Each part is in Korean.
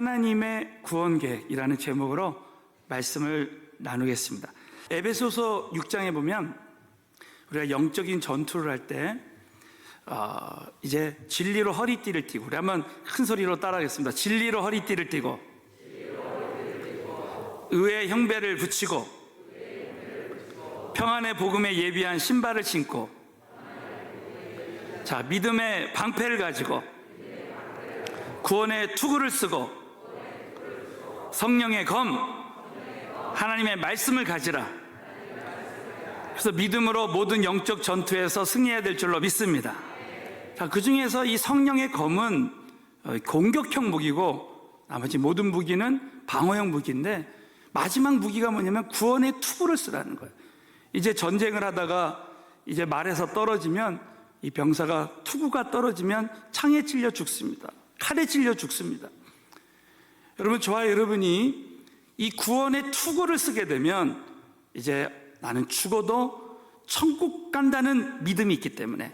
하나님의 구원 계획이라는 제목으로 말씀을 나누겠습니다. 에베소서 6장에 보면 우리가 영적인 전투를 할 때 이제 진리로 허리띠를 띠고, 우리 한번 큰 소리로 따라하겠습니다. 진리로 허리띠를 띠고 의의 형배를 붙이고 평안의 복음에 예비한 신발을 신고, 자, 믿음의 방패를 가지고 구원의 투구를 쓰고 성령의 검, 하나님의 말씀을 가지라. 그래서 믿음으로 모든 영적 전투에서 승리해야 될 줄로 믿습니다. 자, 그 중에서 이 성령의 검은 공격형 무기고 나머지 모든 무기는 방어형 무기인데, 마지막 무기가 뭐냐면 구원의 투구를 쓰라는 거예요. 이제 전쟁을 하다가 이제 말에서 떨어지면, 이 병사가 투구가 떨어지면 창에 찔려 죽습니다. 칼에 찔려 죽습니다. 여러분, 저와 여러분이 이 구원의 투구를 쓰게 되면 이제 나는 죽어도 천국 간다는 믿음이 있기 때문에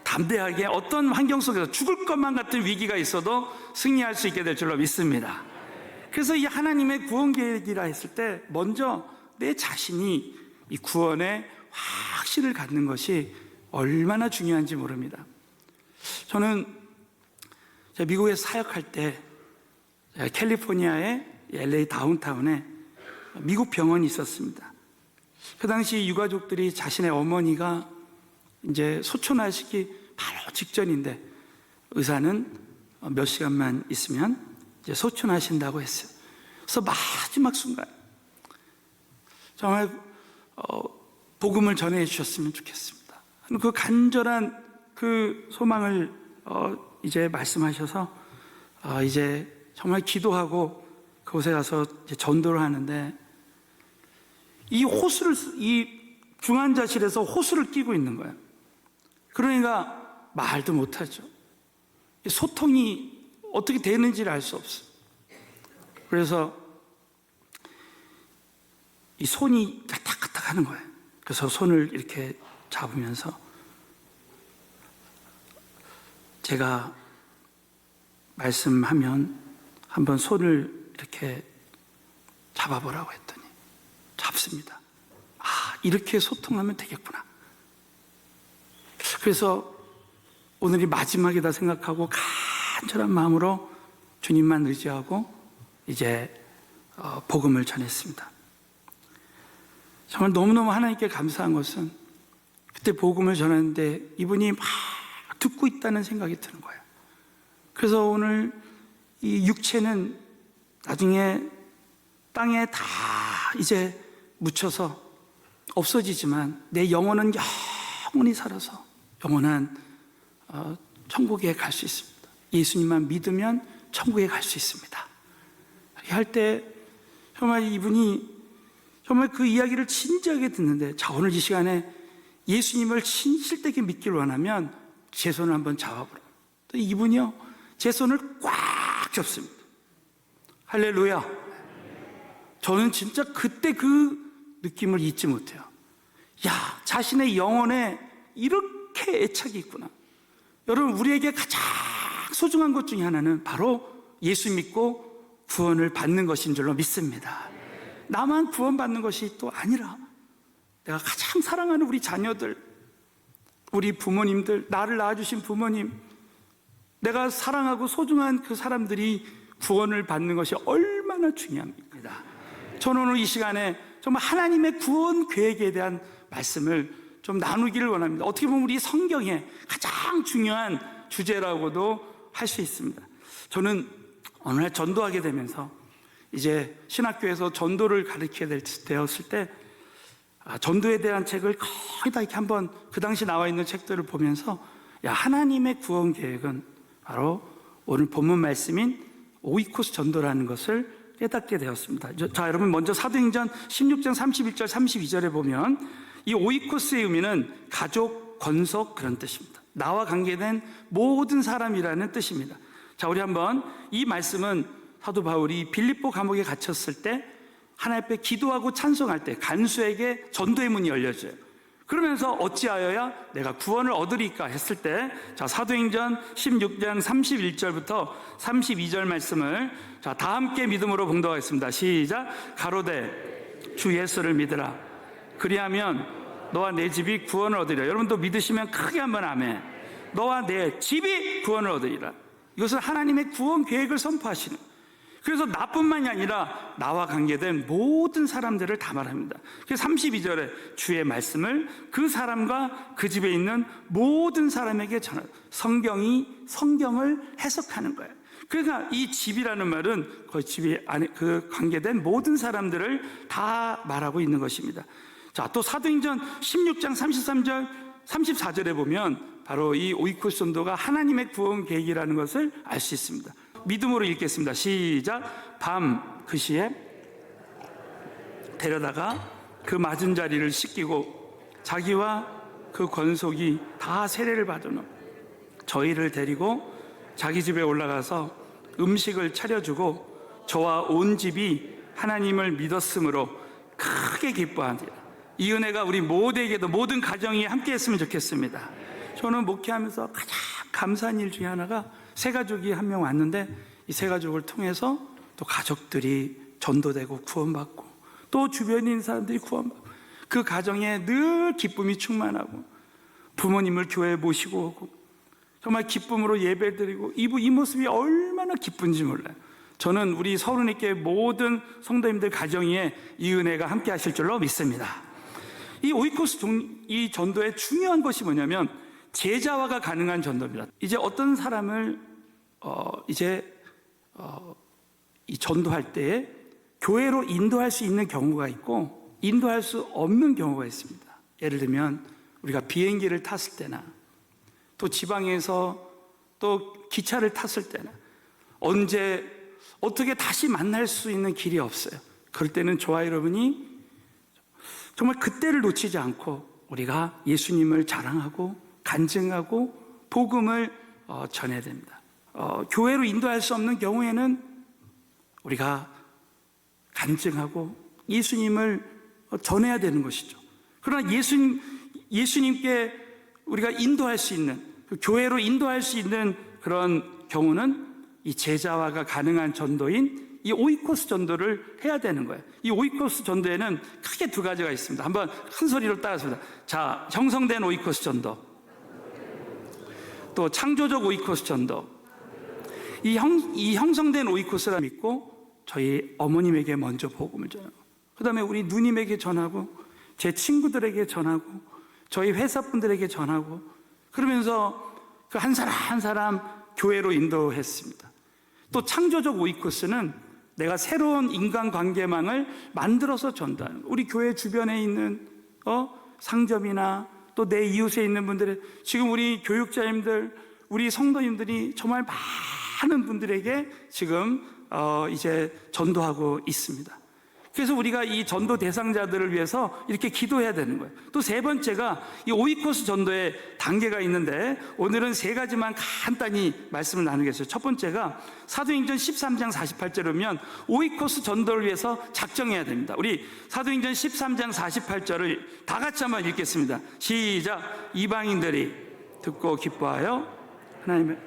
담대하게 어떤 환경 속에서 죽을 것만 같은 위기가 있어도 승리할 수 있게 될 줄로 믿습니다. 그래서 이 하나님의 구원 계획이라 했을 때 먼저 내 자신이 이 구원의 확신을 갖는 것이 얼마나 중요한지 모릅니다. 저는 미국에서 사역할 때 캘리포니아의 LA 다운타운에 미국 병원이 있었습니다. 그 당시 유가족들이 자신의 어머니가 이제 소천하시기 바로 직전인데 의사는 몇 시간만 있으면 이제 소천하신다고 했어요. 그래서 마지막 순간 정말 복음을 전해 주셨으면 좋겠습니다. 그 간절한 그 소망을 이제 말씀하셔서 이제 정말 기도하고 그곳에 가서 이제 전도를 하는데, 이 호수를, 이 중환자실에서 호수를 끼고 있는 거예요. 그러니까 말도 못하죠. 소통이 어떻게 되는지를 알 수 없어요. 그래서 이 손이 까딱까딱 하는 거예요. 그래서 손을 이렇게 잡으면서 제가 말씀하면 한번 손을 이렇게 잡아보라고 했더니 잡습니다. 아, 이렇게 소통하면 되겠구나. 그래서 오늘이 마지막이다 생각하고 간절한 마음으로 주님만 의지하고 이제 복음을 전했습니다. 정말 너무너무 하나님께 감사한 것은 그때 복음을 전했는데 이분이 막 듣고 있다는 생각이 드는 거예요. 그래서 오늘 이 육체는 나중에 땅에 다 이제 묻혀서 없어지지만 내 영혼은 영원히 살아서 영원한 천국에 갈 수 있습니다. 예수님만 믿으면 천국에 갈 수 있습니다. 이렇게 할 때 정말 이분이 정말 그 이야기를 진지하게 듣는데, 자, 오늘 이 시간에 예수님을 진실되게 믿기를 원하면 제 손을 한번 잡아보라. 또 이분이요, 제 손을 꽉 잡습니다. 할렐루야. 저는 진짜 그때 그 느낌을 잊지 못해요. 야, 자신의 영혼에 이렇게 애착이 있구나. 여러분, 우리에게 가장 소중한 것 중에 하나는 바로 예수 믿고 구원을 받는 것인 줄로 믿습니다. 나만 구원받는 것이 또 아니라 내가 가장 사랑하는 우리 자녀들, 우리 부모님들, 나를 낳아주신 부모님, 내가 사랑하고 소중한 그 사람들이 구원을 받는 것이 얼마나 중요합니다. 저는 오늘 이 시간에 정말 하나님의 구원 계획에 대한 말씀을 좀 나누기를 원합니다. 어떻게 보면 우리 성경의 가장 중요한 주제라고도 할 수 있습니다. 저는 어느 날 전도하게 되면서 이제 신학교에서 전도를 가르치게 되었을 때 전도에 대한 책을 거의 다 이렇게 한번 그 당시 나와 있는 책들을 보면서, 야, 하나님의 구원 계획은 바로 오늘 본문 말씀인 오이코스 전도라는 것을 깨닫게 되었습니다. 자, 여러분, 먼저 사도행전 16장 31절 32절에 보면 이 오이코스의 의미는 가족, 권속, 그런 뜻입니다. 나와 관계된 모든 사람이라는 뜻입니다. 자, 우리 한번 이 말씀은 사도 바울이 빌립보 감옥에 갇혔을 때 하나님 앞에 기도하고 찬송할 때 간수에게 전도의 문이 열려져요. 그러면서 어찌하여야 내가 구원을 얻으리까 했을 때, 자, 사도행전 16장 31절부터 32절 말씀을 다 함께 믿음으로 봉독하겠습니다. 시작. 가로되 주 예수를 믿으라. 그리하면 너와 내 집이 구원을 얻으리라. 여러분도 믿으시면 크게 한번 아멘. 너와 내 집이 구원을 얻으리라. 이것은 하나님의 구원 계획을 선포하시는, 그래서 나뿐만이 아니라 나와 관계된 모든 사람들을 다 말합니다. 그래서 32절에 주의 말씀을 그 사람과 그 집에 있는 모든 사람에게 전하라. 성경을 해석하는 거예요. 그러니까 이 집이라는 말은 그 집이 안에 그 관계된 모든 사람들을 다 말하고 있는 것입니다. 자, 또 사도행전 16장 33절 34절에 보면 바로 이 오이코스 전도가 하나님의 구원 계획이라는 것을 알 수 있습니다. 믿음으로 읽겠습니다. 시작. 밤 그 시에 데려다가 그 맞은 자리를 씻기고 자기와 그 권속이 다 세례를 받은 후 저희를 데리고 자기 집에 올라가서 음식을 차려주고 저와 온 집이 하나님을 믿었으므로 크게 기뻐하니라. 이 은혜가 우리 모두에게도, 모든 가정이 함께 했으면 좋겠습니다. 저는 목회하면서 가장 감사한 일 중에 하나가 세 가족이 한 명 왔는데 이 세 가족을 통해서 또 가족들이 전도되고 구원받고 또 주변에 있는 사람들이 구원받고 그 가정에 늘 기쁨이 충만하고 부모님을 교회에 모시고 오고 정말 기쁨으로 예배드리고 이 모습이 얼마나 기쁜지 몰라요. 저는 우리 서른의교회 모든 성도님들 가정에 이 은혜가 함께 하실 줄로 믿습니다. 이 오이코스 이 전도의 중요한 것이 뭐냐면 제자화가 가능한 전도입니다. 이제 어떤 사람을 이 전도할 때에 교회로 인도할 수 있는 경우가 있고 인도할 수 없는 경우가 있습니다. 예를 들면 우리가 비행기를 탔을 때나 또 지방에서 또 기차를 탔을 때나 언제 어떻게 다시 만날 수 있는 길이 없어요. 그럴 때는 저와 여러분이 정말 그때를 놓치지 않고 우리가 예수님을 자랑하고 간증하고 복음을 전해야 됩니다. 교회로 인도할 수 없는 경우에는 우리가 간증하고 예수님을 전해야 되는 것이죠. 그러나 예수님께 우리가 인도할 수 있는, 교회로 인도할 수 있는 그런 경우는 이 제자화가 가능한 전도인 이 오이코스 전도를 해야 되는 거예요. 이 오이코스 전도에는 크게 두 가지가 있습니다. 한번 큰 소리로 따라합니다. 자, 형성된 오이코스 전도, 또 창조적 오이코스 전도. 이 형성된 오이코스를 믿고 저희 어머님에게 먼저 복음을 전하고, 그 다음에 우리 누님에게 전하고, 제 친구들에게 전하고, 저희 회사분들에게 전하고, 그러면서 그 한 사람 한 사람 교회로 인도했습니다. 또 창조적 오이코스는 내가 새로운 인간관계망을 만들어서 전도하는 거예요. 우리 교회 주변에 있는 상점이나 또 내 이웃에 있는 분들의, 지금 우리 교육자님들, 우리 성도님들이 정말 많은 분들에게 지금 이제 전도하고 있습니다. 그래서 우리가 이 전도 대상자들을 위해서 이렇게 기도해야 되는 거예요. 또 세 번째가 이 오이코스 전도의 단계가 있는데 오늘은 세 가지만 간단히 말씀을 나누겠어요. 첫 번째가 사도행전 13장 48절에 보면 오이코스 전도를 위해서 작정해야 됩니다. 우리 사도행전 13장 48절을 다 같이 한번 읽겠습니다. 시작. 이방인들이 듣고 기뻐하여 하나님의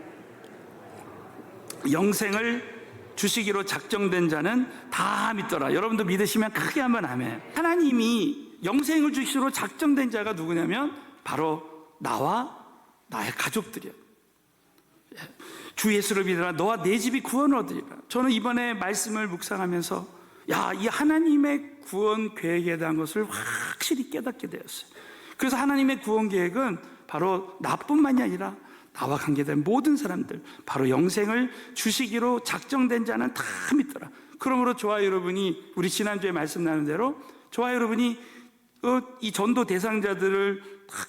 영생을 주시기로 작정된 자는 다 믿더라. 여러분도 믿으시면 크게 한번 아멘. 하나님이 영생을 주시기로 작정된 자가 누구냐면 바로 나와 나의 가족들이야. 주 예수를 믿으라. 너와 내 집이 구원을 얻으리라. 저는 이번에 말씀을 묵상하면서 이 하나님의 구원 계획에 대한 것을 확실히 깨닫게 되었어요. 그래서 하나님의 구원 계획은 바로 나뿐만이 아니라 나와 관계된 모든 사람들, 바로 영생을 주시기로 작정된 자는 다 믿더라. 그러므로 저와 여러분이, 우리 지난주에 말씀 나눈 대로 저와 여러분이 이 전도 대상자들을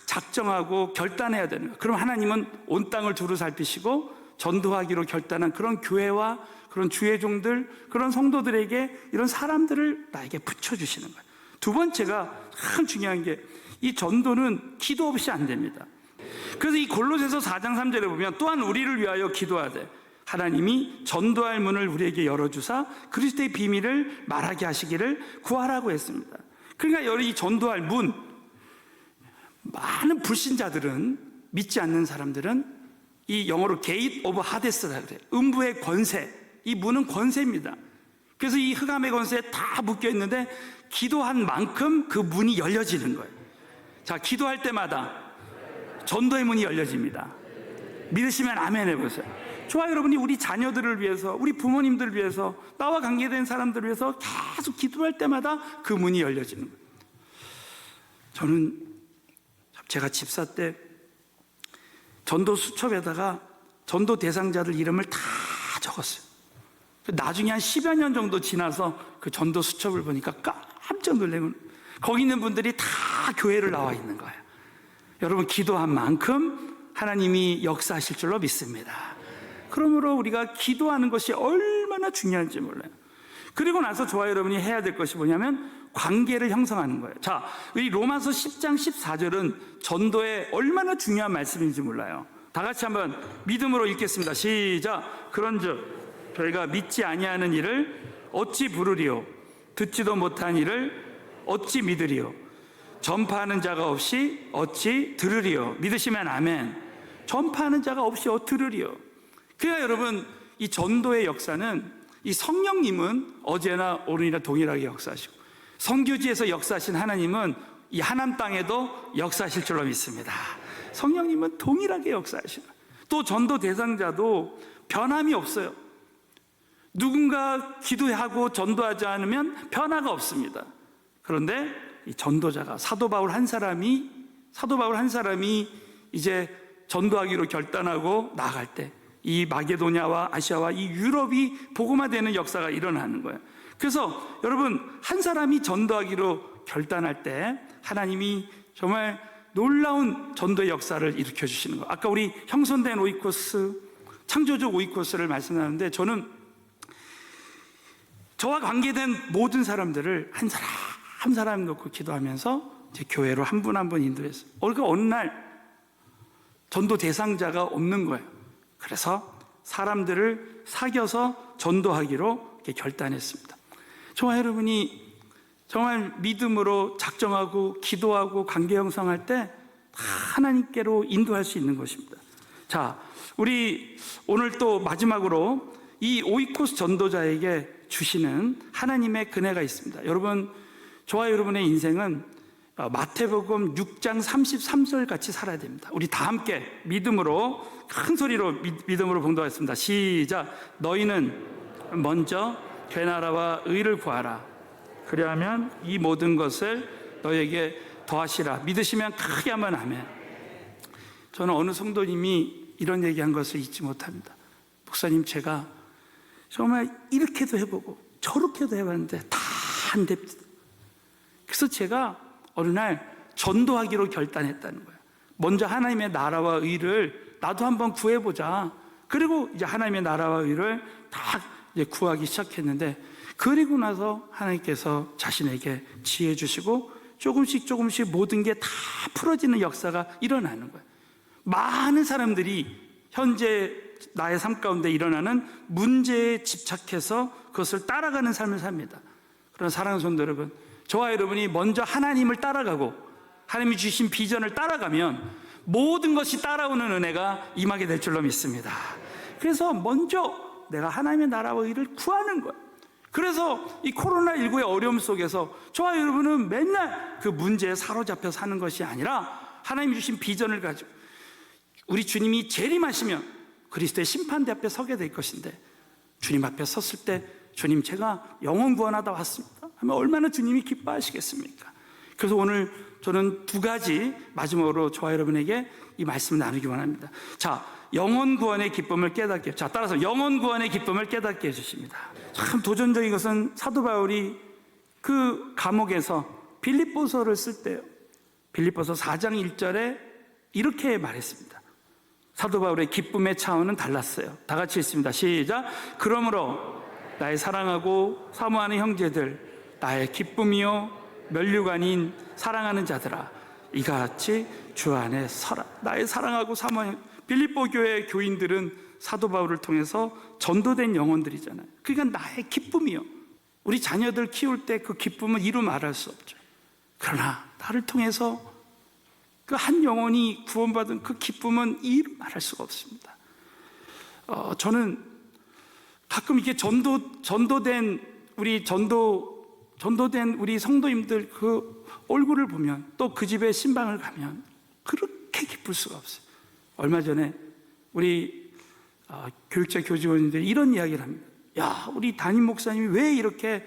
작정하고 결단해야 되는 거예요. 그럼 하나님은 온 땅을 두루 살피시고 전도하기로 결단한 그런 교회와 그런 주의 종들, 그런 성도들에게 이런 사람들을 나에게 붙여주시는 거예요. 두 번째가 참 중요한 게, 이 전도는 기도 없이 안 됩니다. 그래서 이 골로새서 4장 3절에 보면 또한 우리를 위하여 기도하되 하나님이 전도할 문을 우리에게 열어주사 그리스도의 비밀을 말하게 하시기를 구하라고 했습니다. 그러니까 이 전도할 문, 많은 불신자들은, 믿지 않는 사람들은 이 영어로 게이트 오브 하데스라 그래요. 음부의 권세, 이 문은 권세입니다. 그래서 이 흑암의 권세에 다 묶여 있는데 기도한 만큼 그 문이 열려지는 거예요. 자, 기도할 때마다 전도의 문이 열려집니다. 믿으시면 아멘 해보세요. 좋아요, 여러분이 우리 자녀들을 위해서, 우리 부모님들을 위해서, 나와 관계된 사람들을 위해서 계속 기도할 때마다 그 문이 열려지는 거예요. 저는 제가 집사 때 전도 수첩에다가 전도 대상자들 이름을 다 적었어요. 나중에 한 10여 년 정도 지나서 그 전도 수첩을 보니까 깜짝 놀라면 거기 있는 분들이 다 교회를 나와 있는 거예요. 여러분, 기도한 만큼 하나님이 역사하실 줄로 믿습니다. 그러므로 우리가 기도하는 것이 얼마나 중요한지 몰라요. 그리고 나서 저와 여러분이 해야 될 것이 뭐냐면 관계를 형성하는 거예요. 자, 이 로마서 10장 14절은 전도에 얼마나 중요한 말씀인지 몰라요. 다 같이 한번 믿음으로 읽겠습니다. 시작. 그런즉 저희가 믿지 아니하는 일을 어찌 부르리요? 듣지도 못한 일을 어찌 믿으리요? 전파하는 자가 없이 어찌 들으리요? 믿으시면 아멘. 전파하는 자가 없이 어찌 들으리요? 그러니까 여러분, 이 전도의 역사는 이 성령님은 어제나 오늘이나 동일하게 역사하시고 선교지에서 역사하신 하나님은 이 하남 땅에도 역사하실 줄로 믿습니다. 성령님은 동일하게 역사하시나. 또 전도 대상자도 변함이 없어요. 누군가 기도하고 전도하지 않으면 변화가 없습니다. 그런데 이 전도자가 사도 바울 한 사람이 이제 전도하기로 결단하고 나아갈 때 이 마게도냐와 아시아와 이 유럽이 복음화되는 역사가 일어나는 거예요. 그래서 여러분, 한 사람이 전도하기로 결단할 때 하나님이 정말 놀라운 전도의 역사를 일으켜 주시는 거예요. 아까 우리 형성된 오이코스, 창조적 오이코스를 말씀하는데, 저는 저와 관계된 모든 사람들을 한 사람 한 사람 놓고 기도하면서 제 교회로 한 분 한 분 인도했어요. 그러니까 어느 날 전도 대상자가 없는 거예요. 그래서 사람들을 사귀어서 전도하기로 결단했습니다. 저와 여러분이 정말 믿음으로 작정하고 기도하고 관계 형성할 때 하나님께로 인도할 수 있는 것입니다. 자, 우리 오늘 또 마지막으로 이 오이코스 전도자에게 주시는 하나님의 은혜가 있습니다. 여러분, 저와 여러분의 인생은 마태복음 6장 33절 같이 살아야 됩니다. 우리 다 함께 믿음으로, 큰 소리로 믿음으로 봉독하겠습니다. 시작. 너희는 먼저 그 나라와 의를 구하라. 그리하면 이 모든 것을 너희에게 더하시라. 믿으시면 크게 하면 아멘. 저는 어느 성도님이 이런 얘기한 것을 잊지 못합니다. 목사님, 제가 정말 이렇게도 해보고 저렇게도 해봤는데 다 안 됩니다. 그래서 제가 어느 날 전도하기로 결단했다는 거예요. 먼저 하나님의 나라와 의를 나도 한번 구해보자. 그리고 이제 하나님의 나라와 의를 다 이제 구하기 시작했는데, 그리고 나서 하나님께서 자신에게 지혜 주시고 조금씩 모든 게 다 풀어지는 역사가 일어나는 거예요. 많은 사람들이 현재 나의 삶 가운데 일어나는 문제에 집착해서 그것을 따라가는 삶을 삽니다. 그러나 사랑하는 성도 여러분, 저와 여러분이 먼저 하나님을 따라가고 하나님이 주신 비전을 따라가면 모든 것이 따라오는 은혜가 임하게 될 줄로 믿습니다. 그래서 먼저 내가 하나님의 나라와 의를 구하는 거예요. 그래서 이 코로나19의 어려움 속에서 저와 여러분은 맨날 그 문제에 사로잡혀 사는 것이 아니라 하나님이 주신 비전을 가지고 우리 주님이 재림하시면 그리스도의 심판대 앞에 서게 될 것인데, 주님 앞에 섰을 때 주님, 제가 영혼 구원하다 왔습니다 하면 얼마나 주님이 기뻐하시겠습니까? 그래서 오늘 저는 두 가지 마지막으로 저와 여러분에게 이 말씀을 나누기 원합니다. 자, 영혼 구원의 기쁨을 깨닫게, 자, 따라서 영혼 구원의 기쁨을 깨닫게 해주십니다. 참 도전적인 것은 사도 바울이 그 감옥에서 빌립보서를 쓸 때요, 빌립보서 4장 1절에 이렇게 말했습니다. 사도 바울의 기쁨의 차원은 달랐어요. 다 같이 읽습니다. 시작. 그러므로 나의 사랑하고 사모하는 형제들, 나의 기쁨이요 면류가 아닌 사랑하는 자들아, 이같이 주 안에 서라. 나의 사랑하고 사모하는, 빌립보 교회 교인들은 사도 바울을 통해서 전도된 영혼들이잖아요. 그러니까 나의 기쁨이요. 우리 자녀들 키울 때 그 기쁨은 이루 말할 수 없죠. 그러나 나를 통해서 그 한 영혼이 구원받은 그 기쁨은 이루 말할 수가 없습니다. 저는 가끔 이렇게 전도된 우리 성도님들 그 얼굴을 보면, 또 그 집에 신방을 가면 그렇게 기쁠 수가 없어요. 얼마 전에 우리 교육자 교직원들이 이런 이야기를 합니다. 야, 우리 담임 목사님이 왜 이렇게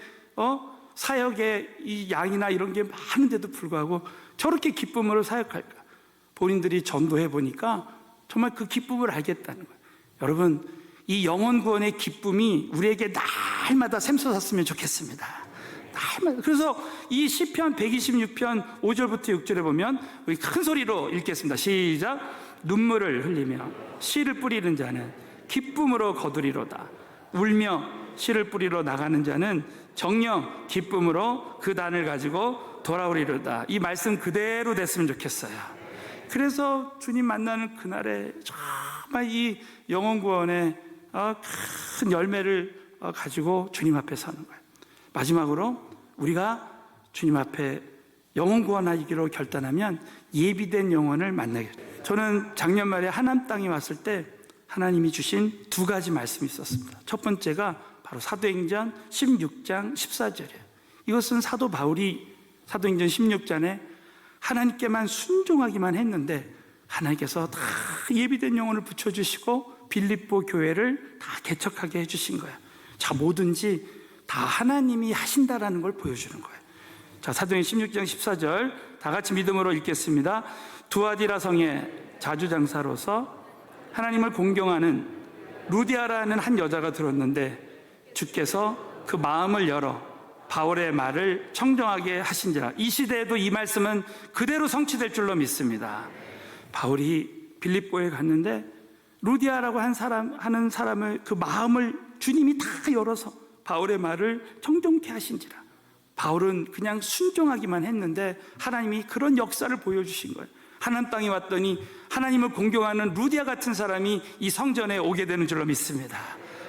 사역에 이 양이나 이런 게 많은데도 불구하고 저렇게 기쁨으로 사역할까? 본인들이 전도해 보니까 정말 그 기쁨을 알겠다는 거예요. 여러분, 이 영혼 구원의 기쁨이 우리에게 날마다 샘솟았으면 좋겠습니다. 날마다. 그래서 이 시편 126편 5절부터 6절에 보면 우리 큰 소리로 읽겠습니다. 시작. 눈물을 흘리며 씨를 뿌리는 자는 기쁨으로 거두리로다. 울며 씨를 뿌리러 나가는 자는 정녕 기쁨으로 그 단을 가지고 돌아오리로다. 이 말씀 그대로 됐으면 좋겠어요. 그래서 주님 만나는 그날에 정말 이 영혼 구원의 큰 열매를 가지고 주님 앞에 서는 거예요. 마지막으로 우리가 주님 앞에 영혼 구원하기로 결단하면 예비된 영혼을 만나게 돼요. 저는 작년 말에 하남 땅에 왔을 때 하나님이 주신 두 가지 말씀이 있었습니다. 첫 번째가 바로 사도행전 16장 14절이에요. 이것은 사도 바울이 사도행전 16장에 하나님께만 순종하기만 했는데 하나님께서 다 예비된 영혼을 붙여주시고 빌립보 교회를 다 개척하게 해주신 거예요. 자, 뭐든지 다 하나님이 하신다라는 걸 보여주는 거예요. 자, 사도행전 16장 14절 다 같이 믿음으로 읽겠습니다. 두아디라 성의 자주장사로서 하나님을 공경하는 루디아라는 한 여자가 들었는데 주께서 그 마음을 열어 바울의 말을 청정하게 하신지라. 이 시대에도 이 말씀은 그대로 성취될 줄로 믿습니다. 바울이 빌립보에 갔는데 루디아라고 하는 사람의 그 마음을 주님이 다 열어서 바울의 말을 청정케 하신지라. 바울은 그냥 순종하기만 했는데 하나님이 그런 역사를 보여주신 거예요. 하나님 땅에 왔더니 하나님을 공경하는 루디아 같은 사람이 이 성전에 오게 되는 줄로 믿습니다.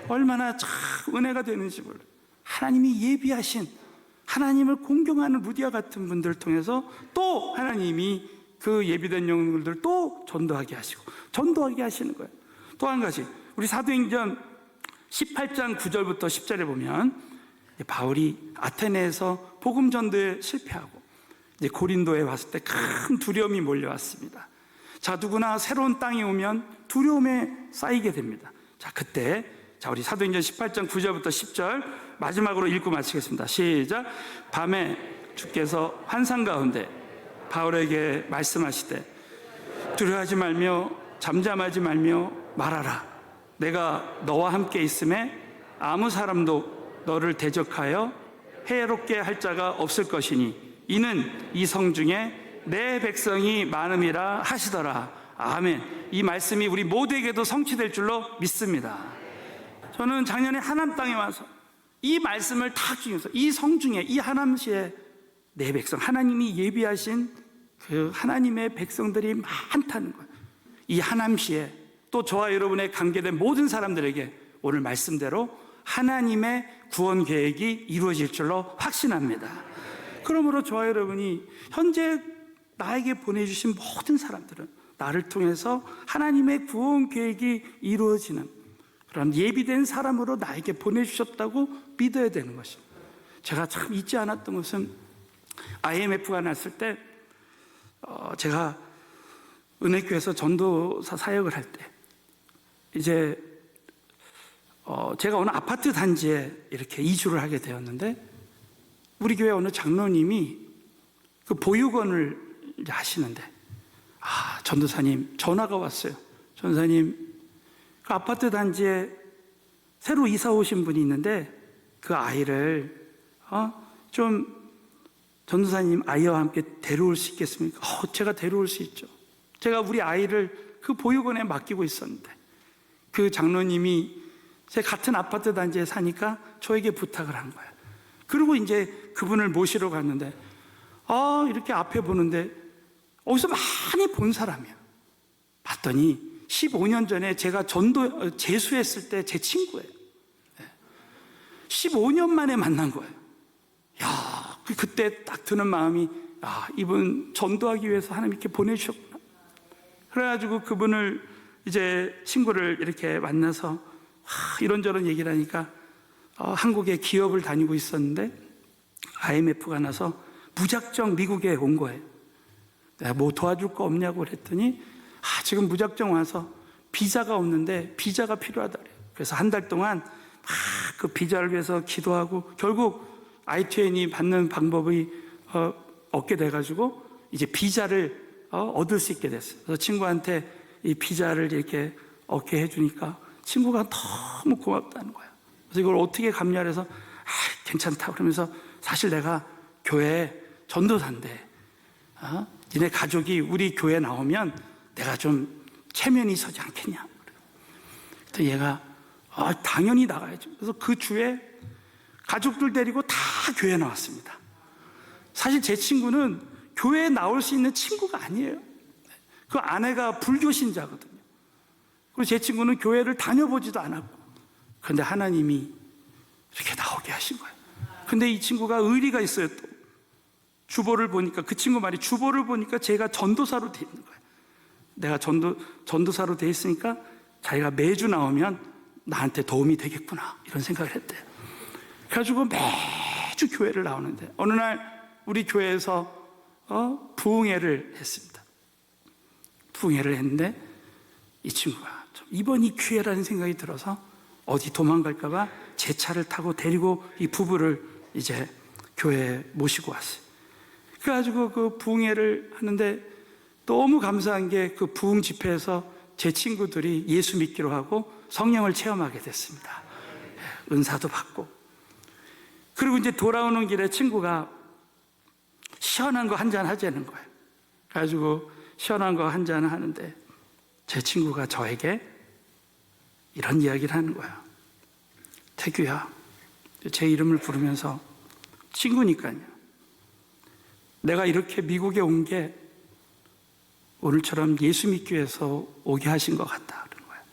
얼마나 참 은혜가 되는지 몰라요. 하나님이 예비하신, 하나님을 공경하는 루디아 같은 분들을 통해서 또 하나님이 그 예비된 영혼들 또 전도하게 하시고 전도하게 하시는 거예요. 또 한 가지, 우리 사도행전 18장 9절부터 10절에 보면 바울이 아테네에서 복음 전도에 실패하고 이제 고린도에 왔을 때 큰 두려움이 몰려왔습니다. 자, 누구나 새로운 땅에 오면 두려움에 쌓이게 됩니다. 자, 그때 우리 사도행전 18장 9절부터 10절 마지막으로 읽고 마치겠습니다. 시작. 밤에 주께서 환상 가운데 바울에게 말씀하시되 두려워하지 말며 잠잠하지 말며 말하라. 내가 너와 함께 있음에 아무 사람도 너를 대적하여 해롭게 할 자가 없을 것이니 이는 이 성 중에 내 백성이 많음이라 하시더라. 아멘. 이 말씀이 우리 모두에게도 성취될 줄로 믿습니다. 저는 작년에 하남 땅에 와서 이 말씀을 다 중에서 이 성 중에 이 하남시에 내 백성, 하나님이 예비하신 그 하나님의 백성들이 많다는 거예요. 이 하남시에 또 저와 여러분의 관계된 모든 사람들에게 오늘 말씀대로 하나님의 구원 계획이 이루어질 줄로 확신합니다. 그러므로 저와 여러분이 현재 나에게 보내주신 모든 사람들은 나를 통해서 하나님의 구원 계획이 이루어지는 그런 예비된 사람으로 나에게 보내주셨다고 믿어야 되는 것입니다. 제가 참 잊지 않았던 것은 IMF가 났을 때 제가 은혜교회에서 전도사 사역을 할 때 이제 제가 어느 아파트 단지에 이렇게 이주를 하게 되었는데 우리 교회 어느 장로님이 그 보육원을 이제 하시는데 전도사님 전화가 왔어요. 전도사님, 그 아파트 단지에 새로 이사 오신 분이 있는데 그 아이를 좀 전도사님 아이와 함께 데려올 수 있겠습니까? 제가 데려올 수 있죠. 제가 우리 아이를 그 보육원에 맡기고 있었는데 그 장로님이 제 같은 아파트 단지에 사니까 저에게 부탁을 한 거예요. 그리고 이제 그분을 모시러 갔는데 이렇게 앞에 보는데 어디서 많이 본 사람이야. 봤더니 15년 전에 제가 재수했을 때 제 친구예요. 15년 만에 만난 거예요. 그때 딱 드는 마음이 이분 전도하기 위해서 하나님 이렇게 보내주셨구나. 그래가지고 그분을 이제 친구를 이렇게 만나서 이런저런 얘기를 하니까 한국에 기업을 다니고 있었는데 IMF가 나서 무작정 미국에 온 거예요. 내가 뭐 도와줄 거 없냐고 그랬더니 지금 무작정 와서 비자가 없는데 비자가 필요하다 그래요. 그래서 한 달 동안 그 비자를 위해서 기도하고 결국 I-20 받는 방법이 얻게 돼가지고 이제 비자를 얻을 수 있게 됐어요. 그래서 친구한테 이 비자를 이렇게 얻게 해주니까 친구가 너무 고맙다는 거예요. 그래서 이걸 어떻게 갚냐 해서 괜찮다 그러면서 사실 내가 교회 전도사인데 니네 가족이 우리 교회 나오면 내가 좀 체면이 서지 않겠냐. 그래서 얘가 당연히 나가야죠. 그래서 그 주에 가족들 데리고 다 교회 나왔습니다. 사실 제 친구는 교회에 나올 수 있는 친구가 아니에요. 그 아내가 불교 신자거든요. 그리고 제 친구는 교회를 다녀보지도 않았고, 그런데 하나님이 이렇게 나오게 하신 거예요. 근데 이 친구가 의리가 있어요. 또 주보를 보니까, 그 친구 말이 주보를 보니까 제가 전도사로 돼 있는 거예요. 내가 전도사로 돼 있으니까 자기가 매주 나오면 나한테 도움이 되겠구나 이런 생각을 했대요. 그래가지고 매주 교회를 나오는데 어느 날 우리 교회에서 부흥회를 했습니다. 부흥회를 했는데 이 친구가 이번이 기회라는 생각이 들어서 어디 도망갈까봐 제 차를 타고 데리고 이 부부를 이제 교회에 모시고 왔어요. 그래가지고 그 부흥회를 하는데 너무 감사한 게 그 부흥 집회에서 제 친구들이 예수 믿기로 하고 성령을 체험하게 됐습니다. 은사도 받고. 그리고 이제 돌아오는 길에 친구가 시원한 거 한잔 하자는 거예요. 그래가지고 시원한 거 한잔 하는데 제 친구가 저에게 이런 이야기를 하는 거예요. 태규야, 제 이름을 부르면서 친구니까요. 내가 이렇게 미국에 온 게 오늘처럼 예수 믿기 위해서 오게 하신 것 같다. 그런 거예요.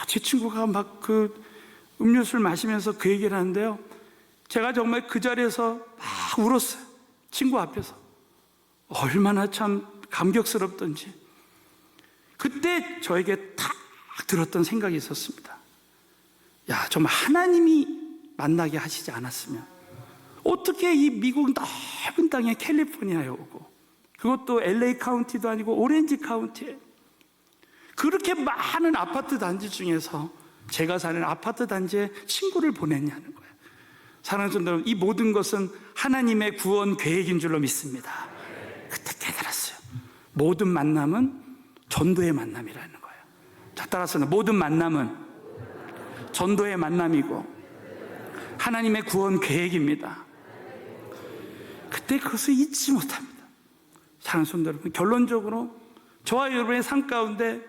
제 친구가 막 그 음료수를 마시면서 그 얘기를 하는데요. 제가 정말 그 자리에서 막 울었어요. 친구 앞에서. 얼마나 참 감격스럽던지. 그때 저에게 탁 들었던 생각이 있었습니다. 야, 정말 하나님이 만나게 하시지 않았으면 어떻게 이 미국 넓은 땅에 캘리포니아에 오고 그것도 LA 카운티도 아니고 오렌지 카운티에 그렇게 많은 아파트 단지 중에서 제가 사는 아파트 단지에 친구를 보냈냐는 거예요. 사랑하는 성도 여러분, 이 모든 것은 하나님의 구원 계획인 줄로 믿습니다. 그때 깨달았어요. 모든 만남은 전도의 만남이라는 거예요. 자, 따라서 모든 만남은 전도의 만남이고 하나님의 구원 계획입니다. 그때 그것을 잊지 못합니다. 사랑하는 성도 여러분, 결론적으로 저와 여러분의 삶 가운데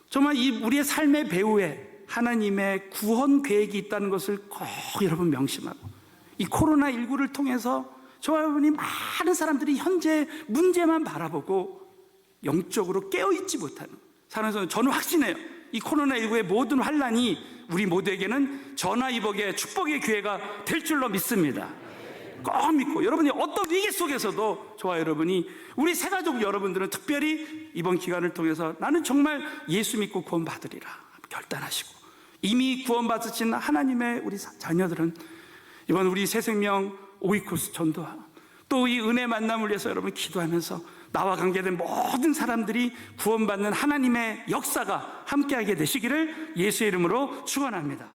정말 이 우리의 삶의 배후에 하나님의 구원 계획이 있다는 것을 꼭 여러분 명심하고, 이 코로나19를 통해서 저와 여러분이 많은 사람들이 현재 문제만 바라보고 영적으로 깨어있지 못하는, 사랑하는 성도, 저는 확신해요. 이 코로나19의 모든 환란이 우리 모두에게는 전화위복의 축복의 기회가 될 줄로 믿습니다. 꼭 믿고, 여러분이 어떤 위기 속에서도 저와 여러분이, 우리 새가족 여러분들은 특별히 이번 기간을 통해서 나는 정말 예수 믿고 구원받으리라 결단하시고, 이미 구원받으신 하나님의 우리 자녀들은 이번 우리 새생명 오이코스 전도와 또 이 은혜 만남을 위해서 여러분 기도하면서 나와 관계된 모든 사람들이 구원받는 하나님의 역사가 함께하게 되시기를 예수의 이름으로 축원합니다.